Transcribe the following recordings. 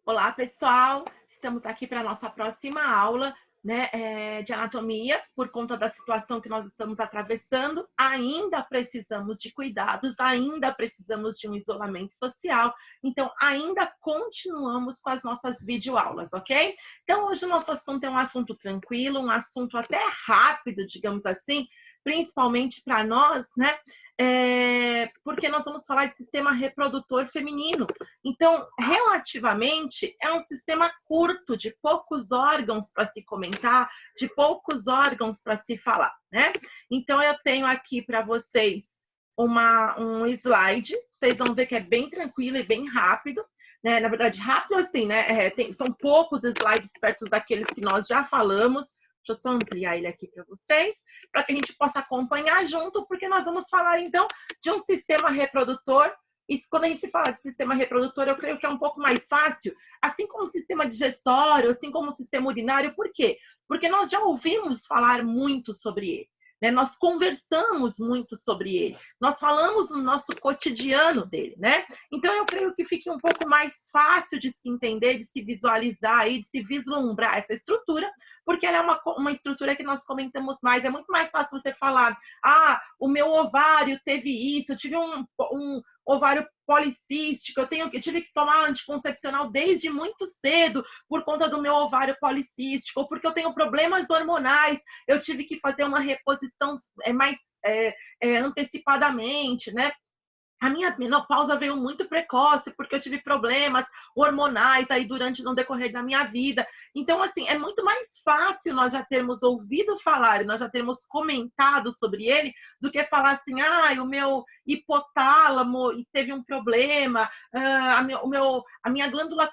Olá, pessoal! Estamos aqui para a nossa próxima aula, né, de anatomia. Por conta da situação que nós estamos atravessando, ainda precisamos de cuidados, ainda precisamos de um isolamento social. Então, ainda continuamos com as nossas videoaulas, ok? Então, hoje o nosso assunto é um assunto tranquilo, um assunto até rápido, digamos assim, principalmente para nós, né? Porque nós vamos falar de sistema reprodutor feminino. Então, relativamente, é um sistema curto, de poucos órgãos para se comentar, de poucos órgãos para se falar, né? Então, eu tenho aqui para vocês um slide, vocês vão ver que é bem tranquilo e bem rápido, né? Na verdade, rápido assim, né? São poucos slides perto daqueles que nós já falamos. Deixa eu só ampliar ele aqui para vocês, para que a gente possa acompanhar junto, porque nós vamos falar, então, de um sistema reprodutor. E quando a gente fala de sistema reprodutor, eu creio que é um pouco mais fácil, assim como o sistema digestório, assim como o sistema urinário. Por quê? Porque nós já ouvimos falar muito sobre ele, né? Nós conversamos muito sobre ele, nós falamos no nosso cotidiano dele, né? Então, eu creio que fique um pouco mais fácil de se entender, de se visualizar e de se vislumbrar essa estrutura, porque ela é uma estrutura que nós comentamos mais. É muito mais fácil você falar, o meu ovário teve isso, eu tive um ovário policístico, eu tive que tomar anticoncepcional desde muito cedo por conta do meu ovário policístico, ou porque eu tenho problemas hormonais, eu tive que fazer uma reposição mais antecipadamente, né? A minha menopausa veio muito precoce, porque eu tive problemas hormonais aí no decorrer da minha vida. Então, assim, é muito mais fácil nós já termos ouvido falar, nós já termos comentado sobre ele, do que falar assim, o meu hipotálamo teve um problema, a minha glândula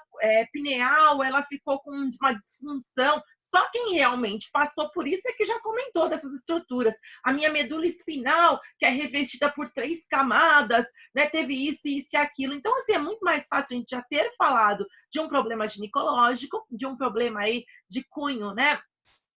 pineal, ela ficou com uma disfunção. Só quem realmente passou por isso é que já comentou dessas estruturas. A minha medula espinal, que é revestida por 3 camadas, né, teve isso, isso e aquilo. Então, assim, é muito mais fácil a gente já ter falado de um problema ginecológico, de um problema aí de cunho, né,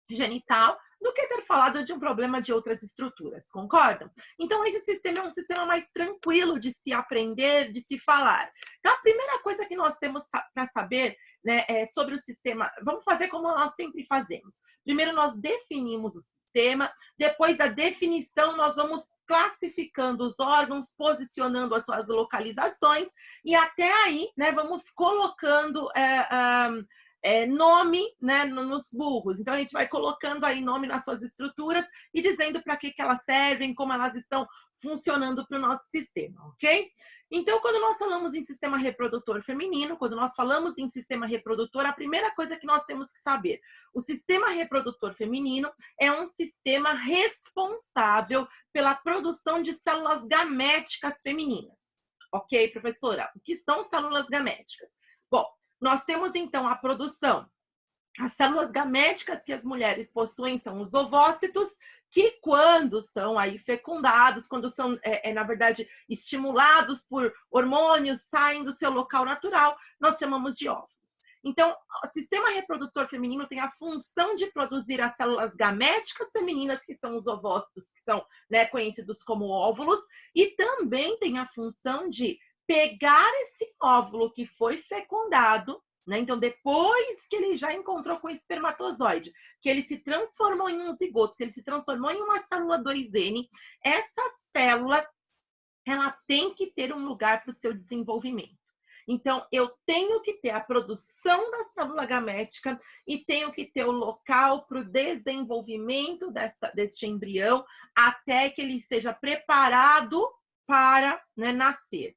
genital, do que ter falado de um problema de outras estruturas, concordam? Então, esse sistema é um sistema mais tranquilo de se aprender, de se falar. Então, a primeira coisa que nós temos para saber, né, sobre o sistema, vamos fazer como nós sempre fazemos. Primeiro, nós definimos o sistema, depois da definição, nós vamos classificando os órgãos, posicionando as suas localizações, e até aí, né, vamos colocando nome, né, nos burros. Então, a gente vai colocando aí nome nas suas estruturas e dizendo para que elas servem, como elas estão funcionando para o nosso sistema, ok? Então, quando nós falamos em sistema reprodutor feminino, quando nós falamos em sistema reprodutor, a primeira coisa que nós temos que saber, o sistema reprodutor feminino é um sistema responsável pela produção de células gaméticas femininas. Ok, professora? O que são células gaméticas? Bom, nós temos, então, a produção. As células gaméticas que as mulheres possuem são os ovócitos, que quando são aí fecundados, quando são, na verdade, estimulados por hormônios, saem do seu local natural, nós chamamos de óvulos. Então, o sistema reprodutor feminino tem a função de produzir as células gaméticas femininas, que são os ovócitos, que são, né, conhecidos como óvulos, e também tem a função de pegar esse óvulo que foi fecundado, né? Então, depois que ele já encontrou com o espermatozoide, que ele se transformou em um zigoto, que ele se transformou em uma célula 2N, essa célula, ela tem que ter um lugar para o seu desenvolvimento. Então, eu tenho que ter a produção da célula gamética e tenho que ter o local para o desenvolvimento deste embrião até que ele esteja preparado para, né, nascer.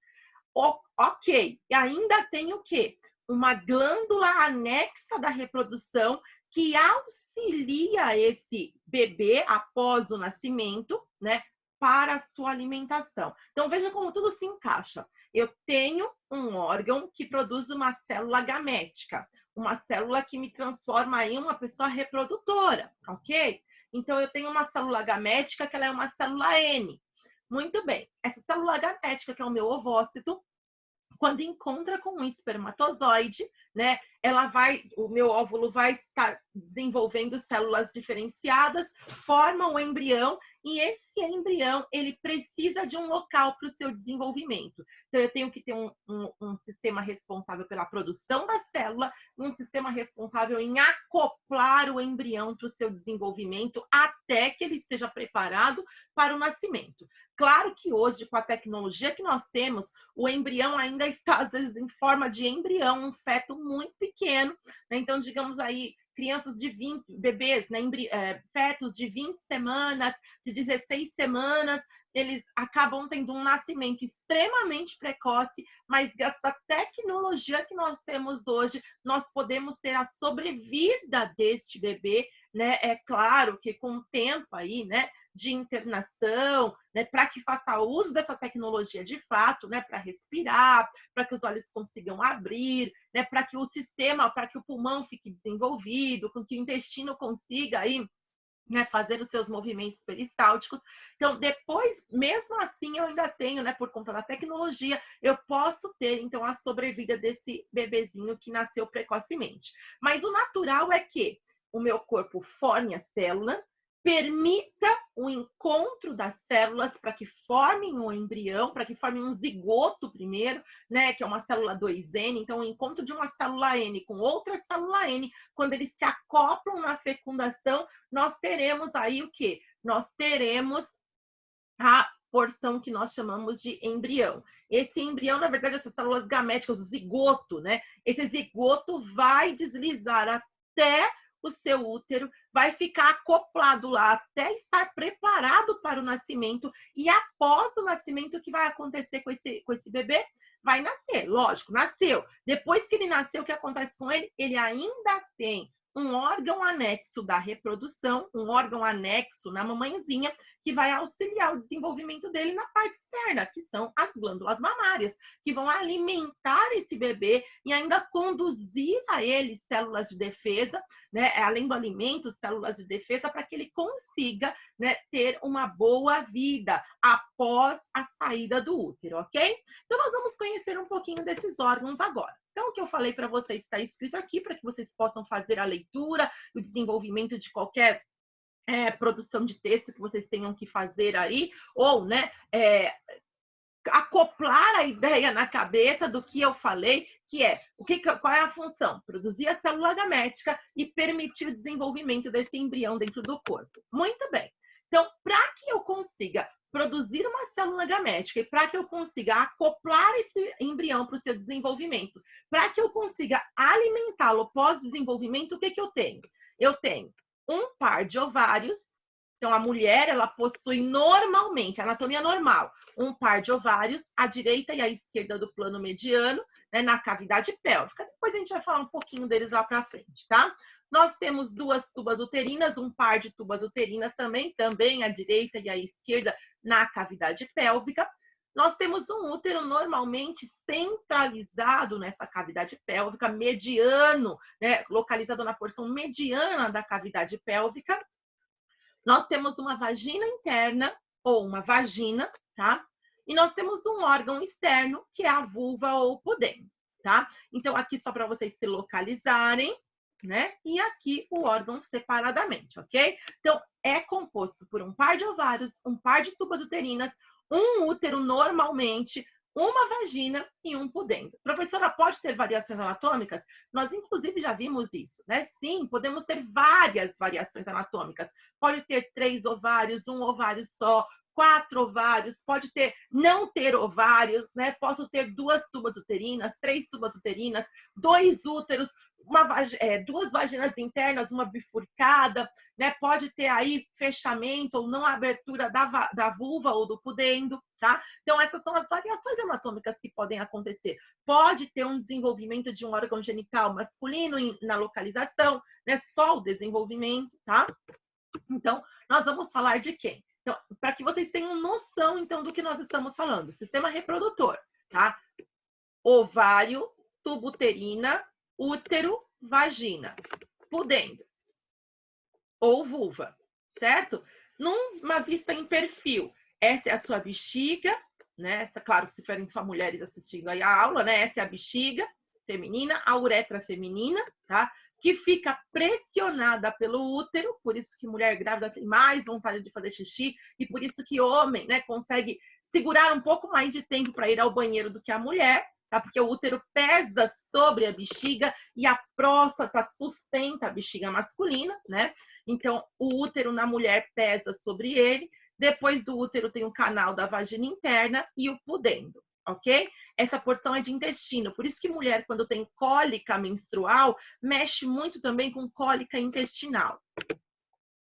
Ok, e ainda tem o quê? Uma glândula anexa da reprodução que auxilia esse bebê após o nascimento, né, para a sua alimentação. Então, veja como tudo se encaixa. Eu tenho um órgão que produz uma célula gamética, uma célula que me transforma em uma pessoa reprodutora, ok? Então, eu tenho uma célula gamética que ela é uma célula N. Muito bem, essa célula gamética, que é o meu ovócito, quando encontra com um espermatozoide, né? O meu óvulo vai estar desenvolvendo células diferenciadas, forma o embrião, e esse embrião, ele precisa de um local para o seu desenvolvimento. Então, eu tenho que ter um sistema responsável pela produção da célula, um sistema responsável em acoplar o embrião para o seu desenvolvimento até que ele esteja preparado para o nascimento. Claro que hoje, com a tecnologia que nós temos, o embrião ainda está, às vezes, em forma de embrião, um feto muito pequeno, né? Então, digamos aí, crianças de 20, bebês, né? Fetos de 20 semanas, de 16 semanas, eles acabam tendo um nascimento extremamente precoce, mas graças à tecnologia que nós temos hoje, nós podemos ter a sobrevida deste bebê, né? É claro que com o tempo aí, né, de internação, né, para que faça uso dessa tecnologia de fato, né, para respirar, para que os olhos consigam abrir, né, para que o sistema, para que o pulmão fique desenvolvido, com que o intestino consiga aí, né, fazer os seus movimentos peristálticos. Então, depois, mesmo assim, eu ainda tenho, né, por conta da tecnologia, eu posso ter, então, a sobrevida desse bebezinho que nasceu precocemente. Mas o natural é que o meu corpo forme a célula, permita o encontro das células para que formem um embrião, para que formem um zigoto primeiro, né, que é uma célula 2N. Então, o encontro de uma célula N com outra célula N, quando eles se acoplam na fecundação, nós teremos aí o quê? Nós teremos a porção que nós chamamos de embrião. Esse embrião, na verdade, essas células gaméticas, o zigoto, né? Esse zigoto vai deslizar até o seu útero, vai ficar acoplado lá até estar preparado para o nascimento, e após o nascimento, o que vai acontecer com esse bebê? Vai nascer, lógico, nasceu. Depois que ele nasceu, o que acontece com ele? Ele ainda tem um órgão anexo da reprodução, um órgão anexo na mamãezinha, que vai auxiliar o desenvolvimento dele na parte externa, que são as glândulas mamárias, que vão alimentar esse bebê e ainda conduzir a ele células de defesa, né, além do alimento, células de defesa, para que ele consiga, né, ter uma boa vida após a saída do útero, ok? Então, nós vamos conhecer um pouquinho desses órgãos agora. Então, o que eu falei para vocês está escrito aqui, para que vocês possam fazer a leitura, o desenvolvimento de qualquer produção de texto que vocês tenham que fazer aí, ou, né, acoplar a ideia na cabeça do que eu falei, que é qual é a função? Produzir a célula gamética e permitir o desenvolvimento desse embrião dentro do corpo. Muito bem. Então, para que eu consiga produzir uma célula gamética e para que eu consiga acoplar esse embrião para o seu desenvolvimento, para que eu consiga alimentá-lo pós-desenvolvimento, o que eu tenho? Eu tenho um par de ovários. Então, a mulher, ela possui normalmente, anatomia normal, um par de ovários, à direita e à esquerda do plano mediano, né, na cavidade pélvica. Depois a gente vai falar um pouquinho deles lá para frente, tá? Nós temos duas tubas uterinas, um par de tubas uterinas também à direita e à esquerda na cavidade pélvica. Nós temos um útero normalmente centralizado nessa cavidade pélvica, mediano, né, localizado na porção mediana da cavidade pélvica. Nós temos uma vagina interna ou uma vagina, tá? E nós temos um órgão externo, que é a vulva ou o pudendo, tá? Então, aqui só para vocês se localizarem, né? E aqui o órgão separadamente, ok? Então, é composto por um par de ovários, um par de tubas uterinas, um útero normalmente, uma vagina e um pudendo. Professora, pode ter variações anatômicas? Nós, inclusive, já vimos isso, né? Sim, podemos ter várias variações anatômicas. Pode ter 3 ovários, um ovário só, 4 ovários, pode não ter ovários, né? Posso ter 2 tubas uterinas, 3 tubas uterinas, 2 úteros, 2 vaginas internas, uma bifurcada, né? Pode ter aí fechamento ou não abertura da vulva ou do pudendo, tá? Então, essas são as variações anatômicas que podem acontecer. Pode ter um desenvolvimento de um órgão genital masculino na localização, né? Só o desenvolvimento, tá? Então, nós vamos falar de quem? Então, para que vocês tenham noção, então, do que nós estamos falando. Sistema reprodutor, tá? Ovário, tubo uterina, útero, vagina, pudendo ou vulva, certo? Numa vista em perfil, essa é a sua bexiga, né? Essa, claro, se tiverem só mulheres assistindo aí a aula, né? Essa é a bexiga, feminina, a uretra feminina, tá? Que fica pressionada pelo útero, por isso que mulher grávida tem mais vontade de fazer xixi, e por isso que homem, né, consegue segurar um pouco mais de tempo para ir ao banheiro do que a mulher, tá? Porque o útero pesa sobre a bexiga e a próstata sustenta a bexiga masculina, né? Então, o útero na mulher pesa sobre ele. Depois do útero tem o canal da vagina interna e o pudendo, ok? Essa porção é de intestino. Por isso que mulher, quando tem cólica menstrual, mexe muito também com cólica intestinal,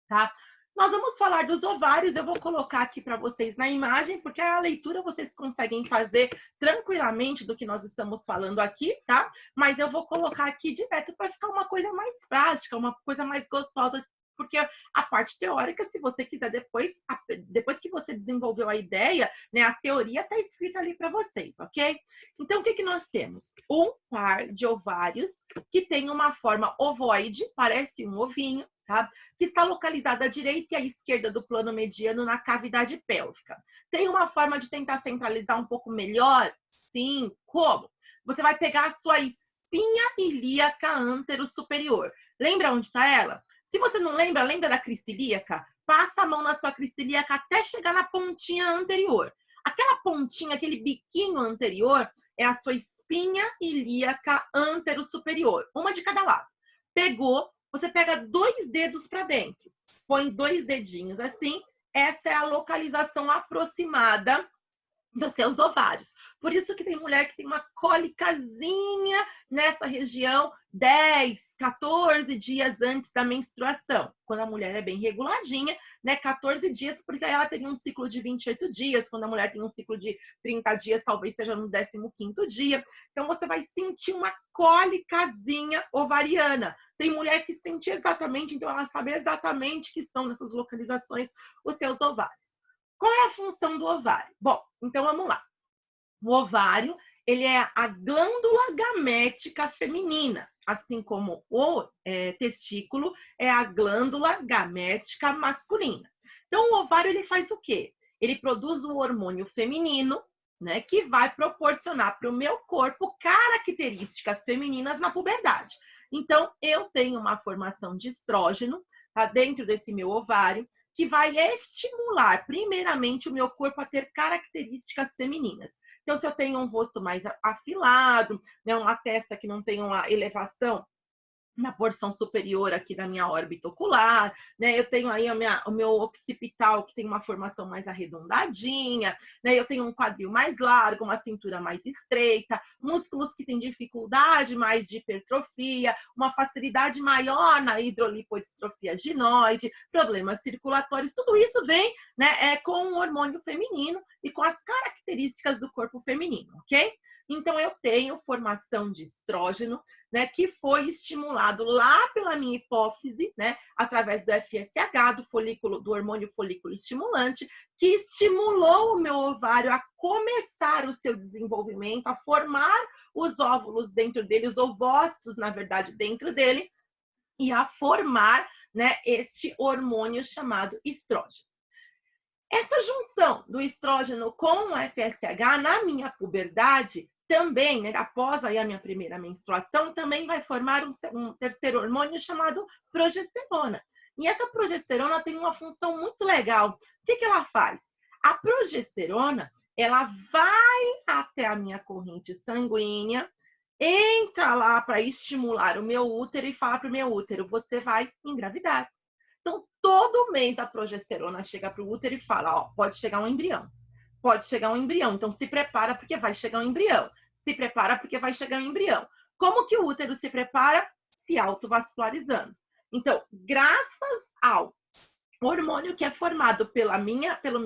tá? Nós vamos falar dos ovários, eu vou colocar aqui para vocês na imagem, porque a leitura vocês conseguem fazer tranquilamente do que nós estamos falando aqui, tá? Mas eu vou colocar aqui direto para ficar uma coisa mais prática, uma coisa mais gostosa, porque a parte teórica, se você quiser depois que você desenvolveu a ideia, né, a teoria está escrita ali para vocês, ok? Então, o que nós temos? Um par de ovários que tem uma forma ovoide, parece um ovinho, tá? Que está localizada à direita e à esquerda do plano mediano na cavidade pélvica. Tem uma forma de tentar centralizar um pouco melhor? Sim. Como? Você vai pegar a sua espinha ilíaca antero superior. Lembra onde está ela? Se você não lembra, lembra da crista ilíaca? Passa a mão na sua crista ilíaca até chegar na pontinha anterior. Aquela pontinha, aquele biquinho anterior, é a sua espinha ilíaca antero superior. Uma de cada lado. Pegou, você pega 2 dedos para dentro. Põe 2 dedinhos assim. Essa é a localização aproximada dos seus ovários. Por isso que tem mulher que tem uma cólicazinha nessa região 10, 14 dias antes da menstruação. Quando a mulher é bem reguladinha, né? 14 dias, porque aí ela teria um ciclo de 28 dias. Quando a mulher tem um ciclo de 30 dias, talvez seja no 15º dia. Então, você vai sentir uma cólicazinha ovariana. Tem mulher que sente exatamente, então ela sabe exatamente que estão nessas localizações os seus ovários. Qual é a função do ovário? Bom, então vamos lá. O ovário, ele é a glândula gamética feminina, assim como o testículo é a glândula gamética masculina. Então, o ovário, ele faz o quê? Ele produz o hormônio feminino, né, que vai proporcionar para o meu corpo características femininas na puberdade. Então, eu tenho uma formação de estrógeno, tá, dentro desse meu ovário, que vai estimular, primeiramente, o meu corpo a ter características femininas. Então, se eu tenho um rosto mais afilado, né, uma testa que não tem uma elevação na porção superior aqui da minha órbita ocular, né? Eu tenho aí o meu occipital, que tem uma formação mais arredondadinha, né? Eu tenho um quadril mais largo, uma cintura mais estreita, músculos que têm dificuldade mais de hipertrofia, uma facilidade maior na hidrolipodistrofia ginoide, problemas circulatórios, tudo isso vem, né, com o hormônio feminino e com as características do corpo feminino, ok? Então, eu tenho formação de estrógeno, né, que foi estimulado lá pela minha hipófise, né, através do FSH, do hormônio folículo estimulante, que estimulou o meu ovário a começar o seu desenvolvimento, a formar os óvulos dentro dele, os ovócitos, na verdade, dentro dele, e a formar, né, este hormônio chamado estrógeno. Essa junção do estrógeno com o FSH na minha puberdade também, né, após aí a minha primeira menstruação, também vai formar um terceiro hormônio chamado progesterona. E essa progesterona tem uma função muito legal. O que ela faz? A progesterona, ela vai até a minha corrente sanguínea, entra lá para estimular o meu útero e fala para o meu útero, você vai engravidar. Então, todo mês a progesterona chega para o útero e fala, ó, pode chegar um embrião. Pode chegar um embrião, então se prepara porque vai chegar um embrião. Se prepara porque vai chegar um embrião. Como que o útero se prepara? Se autovascularizando. Então, graças ao hormônio que é formado pelo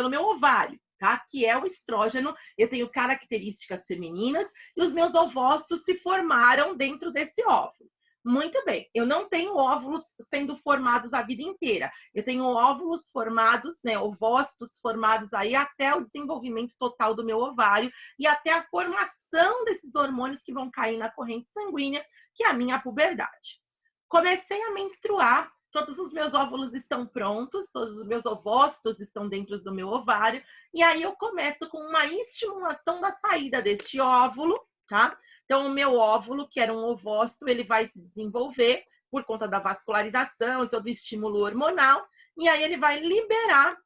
meu ovário, tá? Que é o estrógeno, eu tenho características femininas e os meus ovócitos se formaram dentro desse óvulo. Muito bem, eu não tenho óvulos sendo formados a vida inteira. Eu tenho óvulos formados, né, ovócitos formados aí até o desenvolvimento total do meu ovário e até a formação desses hormônios que vão cair na corrente sanguínea, que é a minha puberdade. Comecei a menstruar, todos os meus óvulos estão prontos, todos os meus ovócitos estão dentro do meu ovário, e aí eu começo com uma estimulação da saída deste óvulo, tá? Então, o meu óvulo, que era um ovócito, ele vai se desenvolver por conta da vascularização e todo o estímulo hormonal, e aí ele vai liberar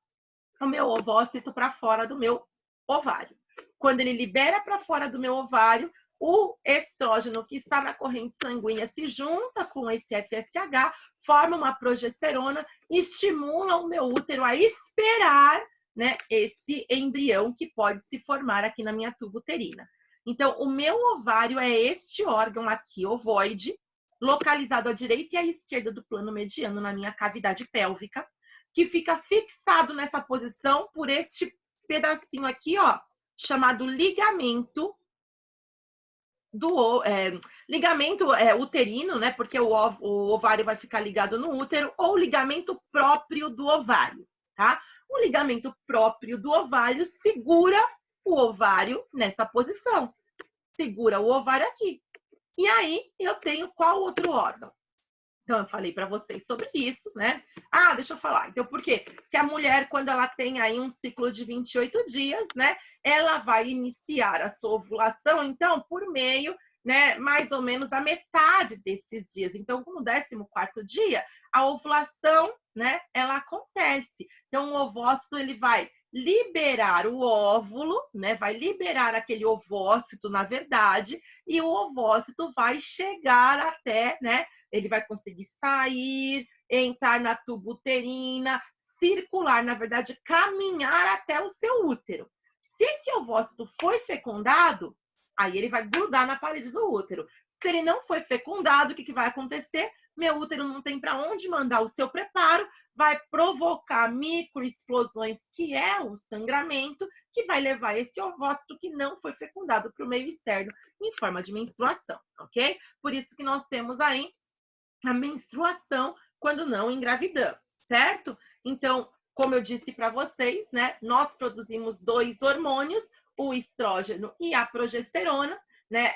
o meu ovócito para fora do meu ovário. Quando ele libera para fora do meu ovário, o estrógeno que está na corrente sanguínea se junta com esse FSH, forma uma progesterona, estimula o meu útero a esperar, né, esse embrião que pode se formar aqui na minha tuba uterina. Então, o meu ovário é este órgão aqui, ovoide, localizado à direita e à esquerda do plano mediano na minha cavidade pélvica, que fica fixado nessa posição por este pedacinho aqui, ó, chamado ligamento ligamento uterino, né? Porque o ovário vai ficar ligado no útero, ou ligamento próprio do ovário, tá? O ligamento próprio do ovário segura o ovário nessa posição. Segura o ovário aqui. E aí, eu tenho qual outro órgão? Então, eu falei para vocês sobre isso, né? Ah, deixa eu falar. Então, por quê? Que a mulher, quando ela tem aí um ciclo de 28 dias, né? Ela vai iniciar a sua ovulação, então, por meio, né? Mais ou menos a metade desses dias. Então, no 14º dia, a ovulação, né? Ela acontece. Então, o ovócito, ele vai liberar o óvulo, né? Vai liberar aquele ovócito, na verdade, e o ovócito vai chegar até, né? Ele vai conseguir sair, entrar na tuba uterina, circular, na verdade, caminhar até o seu útero. Se esse ovócito foi fecundado, aí ele vai grudar na parede do útero. Se ele não foi fecundado, o que vai acontecer? Meu útero não tem para onde mandar o seu preparo, vai provocar microexplosões, que é o sangramento, que vai levar esse ovócito que não foi fecundado para o meio externo em forma de menstruação, ok? Por isso que nós temos aí a menstruação quando não engravidamos, certo? Então, como eu disse para vocês, né, nós produzimos 2 hormônios, o estrógeno e a progesterona, né?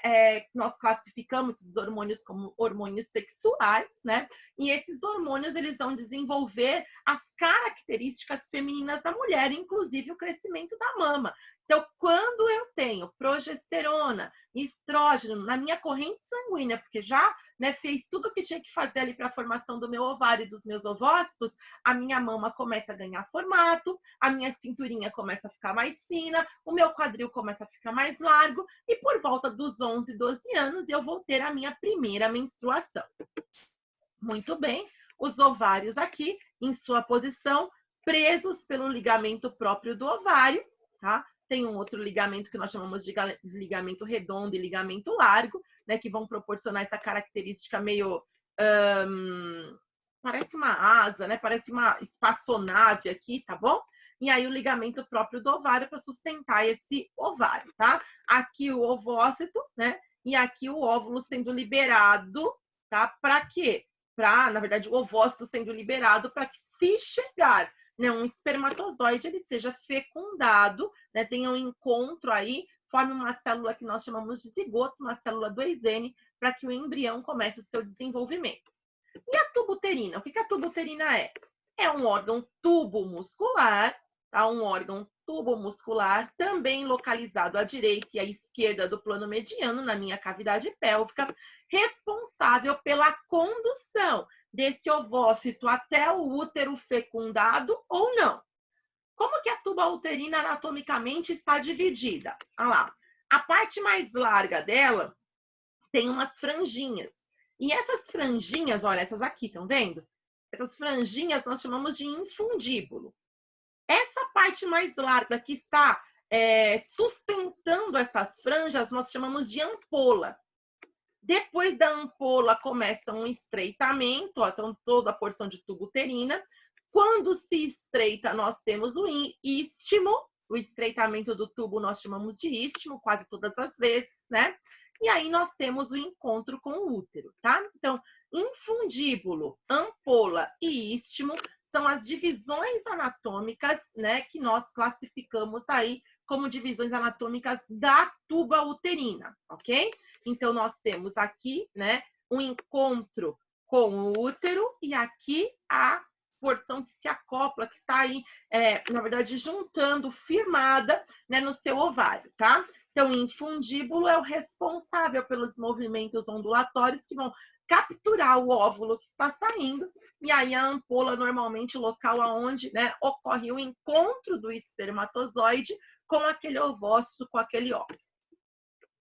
Nós classificamos esses hormônios como hormônios sexuais, né? E esses hormônios, eles vão desenvolver as características femininas da mulher, inclusive o crescimento da mama. Então, quando eu tenho progesterona, estrógeno na minha corrente sanguínea, porque já, né, fez tudo o que tinha que fazer ali para a formação do meu ovário e dos meus ovócitos, a minha mama começa a ganhar formato, a minha cinturinha começa a ficar mais fina, o meu quadril começa a ficar mais largo, e por volta dos 11, 12 anos, eu vou ter a minha primeira menstruação. Muito bem, os ovários aqui, em sua posição, presos pelo ligamento próprio do ovário, tá? Tem um outro ligamento que nós chamamos de ligamento redondo e ligamento largo, né? Que vão proporcionar essa característica meio... parece uma asa, né? Parece uma espaçonave aqui, tá bom? E aí o ligamento próprio do ovário para sustentar esse ovário, tá? Aqui o ovócito, né? E aqui o óvulo sendo liberado, tá? Para quê? Para, na verdade, o ovócito sendo liberado para que, se chegar, né, um espermatozoide, ele seja fecundado, né, tenha um encontro aí, forme uma célula que nós chamamos de zigoto, uma célula 2N, para que o embrião comece o seu desenvolvimento. E a tuba uterina? O que a tuba uterina é? É um órgão tubomuscular, tá? Um órgão tubomuscular, também localizado à direita e à esquerda do plano mediano, na minha cavidade pélvica, responsável pela condução desse ovócito até o útero fecundado ou não. Como que a tuba uterina anatomicamente está dividida? Olha lá, a parte mais larga dela tem umas franjinhas. E essas franjinhas, olha, essas aqui, estão vendo? Essas franjinhas nós chamamos de infundíbulo. Essa parte mais larga que está sustentando essas franjas, nós chamamos de ampola. Depois da ampola começa um estreitamento, ó, então toda a porção de tubo uterina. Quando se estreita, nós temos o istmo. O estreitamento do tubo nós chamamos de istmo, quase todas as vezes, né? E aí nós temos o encontro com o útero, tá? Então, infundíbulo, ampola e istmo são as divisões anatômicas, né, que nós classificamos aí como divisões anatômicas da tuba uterina, ok? Então, nós temos aqui, né, um encontro com o útero e aqui a porção que se acopla, que está aí, na verdade, juntando, firmada, né, no seu ovário, tá? Então, o infundíbulo é o responsável pelos movimentos ondulatórios que vão capturar o óvulo que está saindo, e aí a ampola normalmente o local onde, né, ocorre o encontro do espermatozoide com aquele ovócito, com aquele óvulo.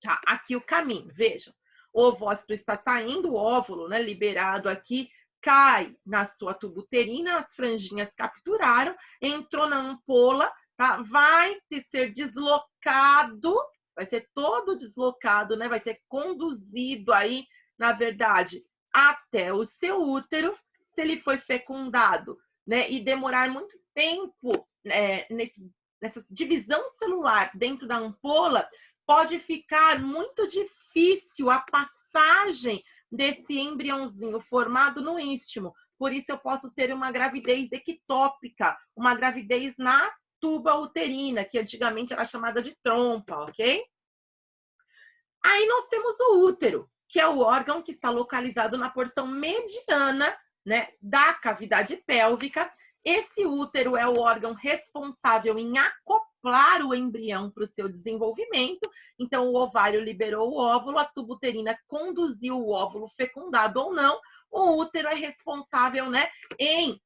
Tá, aqui o caminho, vejam. O ovócito está saindo, o óvulo, né, liberado aqui, cai na sua tuba uterina, as franjinhas capturaram, entrou na ampola, tá? Vai ser deslocado, vai ser todo deslocado, né? Vai ser conduzido aí, na verdade, até o seu útero, se ele foi fecundado, né? E demorar muito tempo nessa divisão celular dentro da ampola, pode ficar muito difícil a passagem desse embriãozinho formado no istmo. Por isso eu posso ter uma gravidez ectópica, uma gravidez na tuba uterina, que antigamente era chamada de trompa, ok? Aí nós temos o útero, que é o órgão que está localizado na porção mediana, né, da cavidade pélvica. Esse útero é o órgão responsável em acoplar o embrião para o seu desenvolvimento. Então, o ovário liberou o óvulo, a tuba uterina conduziu o óvulo fecundado ou não. O útero é responsável, né, em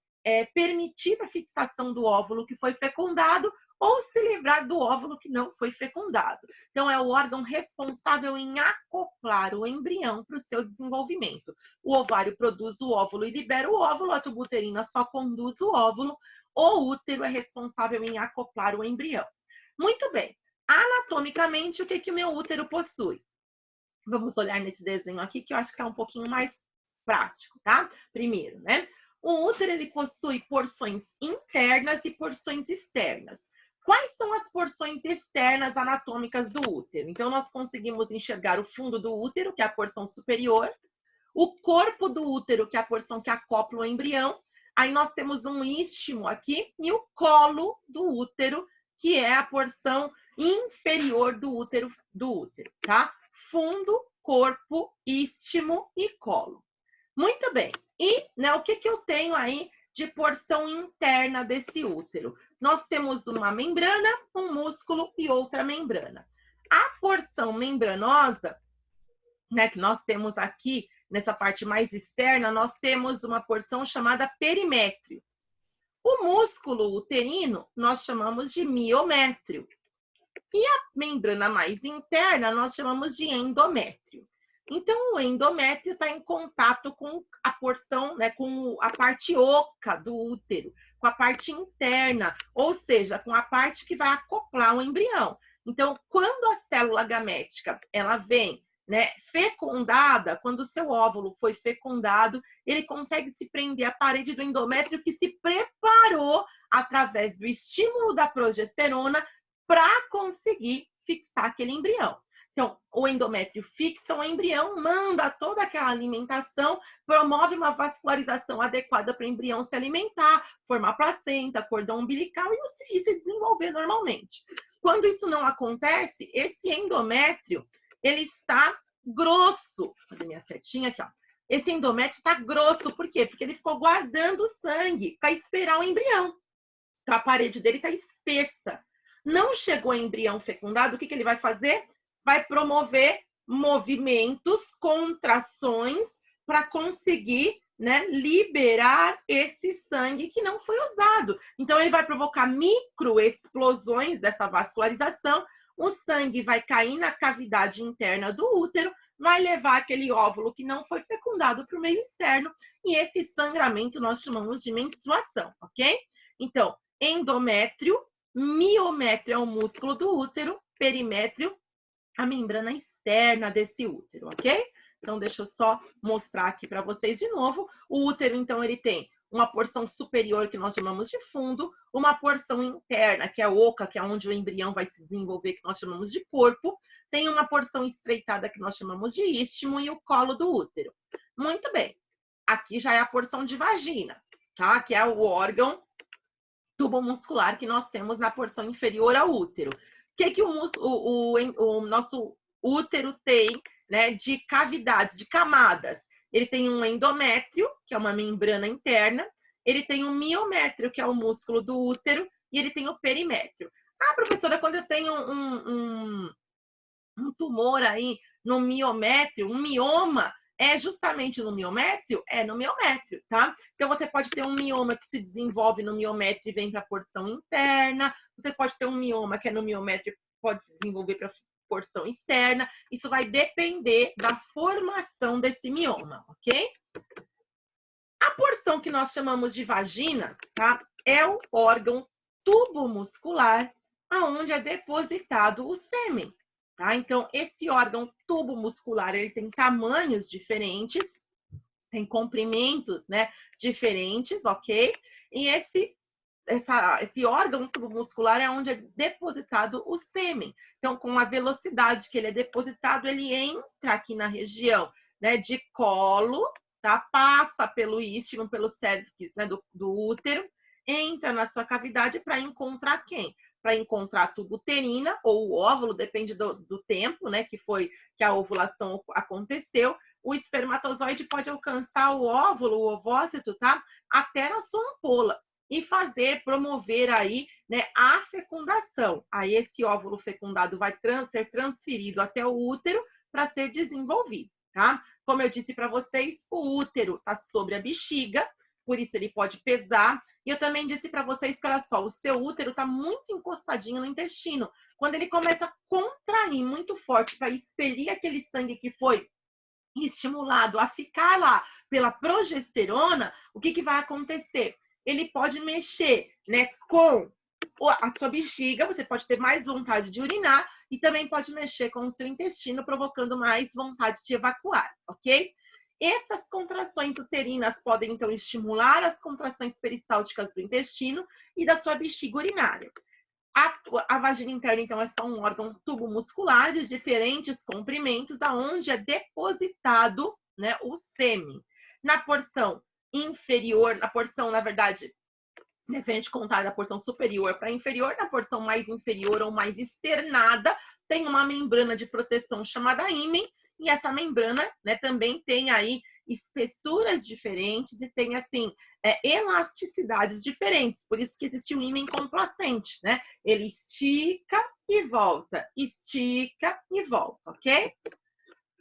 permitir a fixação do óvulo que foi fecundado ou se livrar do óvulo que não foi fecundado. Então, é o órgão responsável em acoplar o embrião para o seu desenvolvimento. O ovário produz o óvulo e libera o óvulo, a tuba uterina só conduz o óvulo, o útero é responsável em acoplar o embrião. Muito bem. Anatomicamente, o que o meu útero possui? Vamos olhar nesse desenho aqui, que eu acho que é um pouquinho mais prático, tá? Primeiro, né? O útero, ele possui porções internas e porções externas. Quais são as porções externas anatômicas do útero? Então, nós conseguimos enxergar o fundo do útero, que é a porção superior, o corpo do útero, que é a porção que acopla o embrião. Aí nós temos um istmo aqui e o colo do útero, que é a porção inferior do útero, tá? Fundo, corpo, istmo e colo. Muito bem. E, né, o que eu tenho aí de porção interna desse útero? Nós temos uma membrana, um músculo e outra membrana. A porção membranosa, né, que nós temos aqui, nessa parte mais externa, nós temos uma porção chamada perimétrio. O músculo uterino, nós chamamos de miométrio. E a membrana mais interna, nós chamamos de endométrio. Então, o endométrio está em contato com a porção, né, com a parte oca do útero, com a parte interna, ou seja, com a parte que vai acoplar o embrião. Então, quando a célula gamética ela vem, né, fecundada, quando o seu óvulo foi fecundado, ele consegue se prender à parede do endométrio que se preparou através do estímulo da progesterona para conseguir fixar aquele embrião. Então, o endométrio fixa o embrião, manda toda aquela alimentação, promove uma vascularização adequada para o embrião se alimentar, formar placenta, cordão umbilical e se desenvolver normalmente. Quando isso não acontece, esse endométrio, ele está grosso. Cadê minha setinha aqui, ó? Esse endométrio está grosso, por quê? Porque ele ficou guardando sangue para esperar o embrião. Então, a parede dele está espessa. Não chegou embrião fecundado, o que ele vai fazer? Vai promover movimentos, contrações, para conseguir, né, liberar esse sangue que não foi usado. Então, ele vai provocar microexplosões dessa vascularização, o sangue vai cair na cavidade interna do útero, vai levar aquele óvulo que não foi fecundado para o meio externo, e esse sangramento nós chamamos de menstruação, ok? Então, endométrio, miométrio é o músculo do útero, perimétrio, a membrana externa desse útero, ok? Então, deixa eu só mostrar aqui para vocês de novo. O útero, então, ele tem uma porção superior, que nós chamamos de fundo, uma porção interna, que é oca, que é onde o embrião vai se desenvolver, que nós chamamos de corpo, tem uma porção estreitada, que nós chamamos de istmo, e o colo do útero. Muito bem. Aqui já é a porção de vagina, tá? Que é o órgão tubomuscular que nós temos na porção inferior ao útero. O que o nosso útero tem, né, de cavidades, de camadas? Ele tem um endométrio, que é uma membrana interna, ele tem um miométrio, que é o músculo do útero, e ele tem o perimétrio. Ah, professora, quando eu tenho um tumor aí no miométrio, um mioma, é justamente no miométrio? É no miométrio, tá? Então, você pode ter um mioma que se desenvolve no miométrio e vem para a porção interna. Você pode ter um mioma que é no miométrio e pode se desenvolver para a porção externa. Isso vai depender da formação desse mioma, ok? A porção que nós chamamos de vagina, tá? É o órgão tubo-muscular aonde é depositado o sêmen, tá? Então, esse órgão tubo-muscular, ele tem tamanhos diferentes, tem comprimentos, né, diferentes, ok? E esse órgão tubo-muscular é onde é depositado o sêmen. Então, com a velocidade que ele é depositado, ele entra aqui na região, né, de colo, tá? Passa pelo istmo, pelo cérvix, né, do útero, entra na sua cavidade para encontrar quem? Para encontrar a tuba uterina ou o óvulo, depende do tempo, né, que a ovulação aconteceu. O espermatozoide pode alcançar o óvulo, o ovócito, tá? Até na sua ampola e promover aí, né, a fecundação. Aí esse óvulo fecundado vai ser transferido até o útero para ser desenvolvido, tá? Como eu disse para vocês, o útero está sobre a bexiga, por isso ele pode pesar. E eu também disse para vocês que, olha só, o seu útero está muito encostadinho no intestino. Quando ele começa a contrair muito forte para expelir aquele sangue que foi estimulado a ficar lá pela progesterona, o que vai acontecer? Ele pode mexer, né, com a sua bexiga, você pode ter mais vontade de urinar e também pode mexer com o seu intestino, provocando mais vontade de evacuar, ok? Essas contrações uterinas podem, então, estimular as contrações peristálticas do intestino e da sua bexiga urinária. A vagina interna, então, é só um órgão tubo-muscular de diferentes comprimentos, aonde é depositado, né, o sêmen. Na porção inferior, na verdade, se a gente contar da porção superior para inferior, na porção mais inferior ou mais externada, tem uma membrana de proteção chamada ímen, e essa membrana, né, também tem aí espessuras diferentes e tem, assim, elasticidades diferentes. Por isso que existe o ímen complacente, né? Ele estica e volta, ok?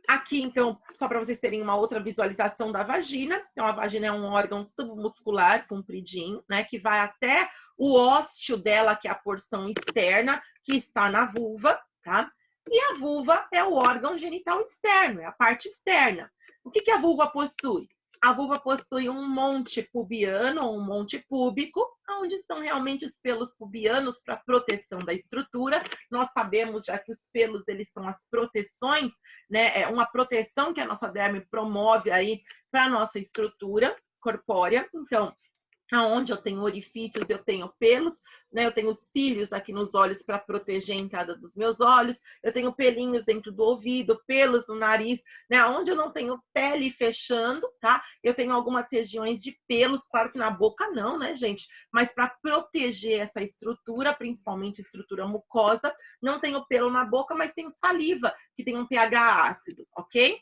Aqui, então, só para vocês terem uma outra visualização da vagina. Então, a vagina é um órgão tubo-muscular compridinho, né? Que vai até o ósseo dela, que é a porção externa, que está na vulva, tá? E a vulva é o órgão genital externo, é a parte externa. O que a vulva possui? A vulva possui um monte pubiano, ou um monte púbico, onde estão realmente os pelos pubianos para proteção da estrutura. Nós sabemos já que os pelos, eles são as proteções, né? É uma proteção que a nossa derme promove aí para a nossa estrutura corpórea. Então, aonde eu tenho orifícios, eu tenho pelos, né? Eu tenho cílios aqui nos olhos para proteger a entrada dos meus olhos, eu tenho pelinhos dentro do ouvido, pelos no nariz, né? Onde eu não tenho pele fechando, tá? Eu tenho algumas regiões de pelos, claro que na boca não, né, gente? Mas para proteger essa estrutura, principalmente estrutura mucosa, não tenho pelo na boca, mas tenho saliva, que tem um pH ácido, ok?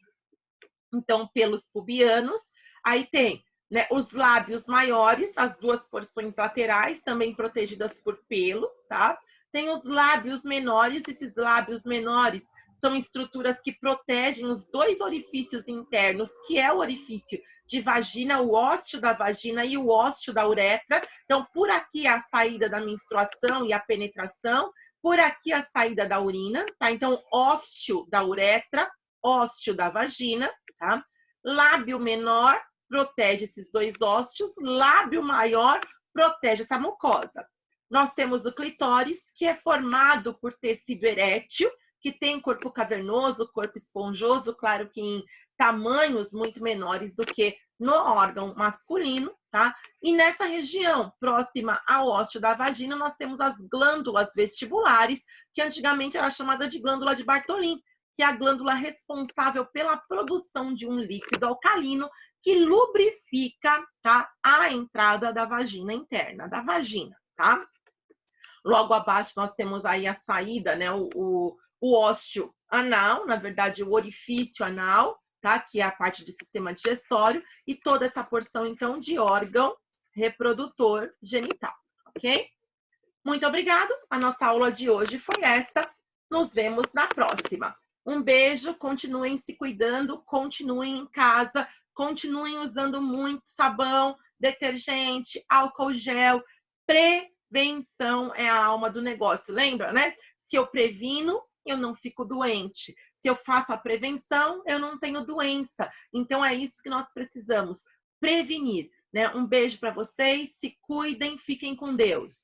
Então, pelos pubianos, aí tem, né, os lábios maiores, as duas porções laterais, também protegidas por pelos, tá? Tem os lábios menores, esses lábios menores são estruturas que protegem os dois orifícios internos, que é o orifício de vagina, o ósteo da vagina e o ósteo da uretra. Então, por aqui a saída da menstruação e a penetração, por aqui a saída da urina, tá? Então, ósteo da uretra, ósteo da vagina, tá? Lábio menor protege esses dois ósteos, lábio maior protege essa mucosa. Nós temos o clitóris, que é formado por tecido erétil, que tem corpo cavernoso, corpo esponjoso, claro que em tamanhos muito menores do que no órgão masculino, tá? E nessa região, próxima ao ósseo da vagina, nós temos as glândulas vestibulares, que antigamente era chamada de glândula de Bartolin, que é a glândula responsável pela produção de um líquido alcalino que lubrifica, tá, a entrada da vagina interna, da vagina, tá? Logo abaixo nós temos aí a saída, né, o ósteo anal, na verdade o orifício anal, tá, que é a parte do sistema digestório, e toda essa porção, então, de órgão reprodutor genital, ok? Muito obrigado, a nossa aula de hoje foi essa, nos vemos na próxima. Um beijo, continuem se cuidando, continuem em casa, continuem usando muito sabão, detergente, álcool gel. Prevenção é a alma do negócio, lembra, né? Se eu previno, eu não fico doente. Se eu faço a prevenção, eu não tenho doença. Então é isso que nós precisamos, prevenir, né? Um beijo para vocês, se cuidem, fiquem com Deus.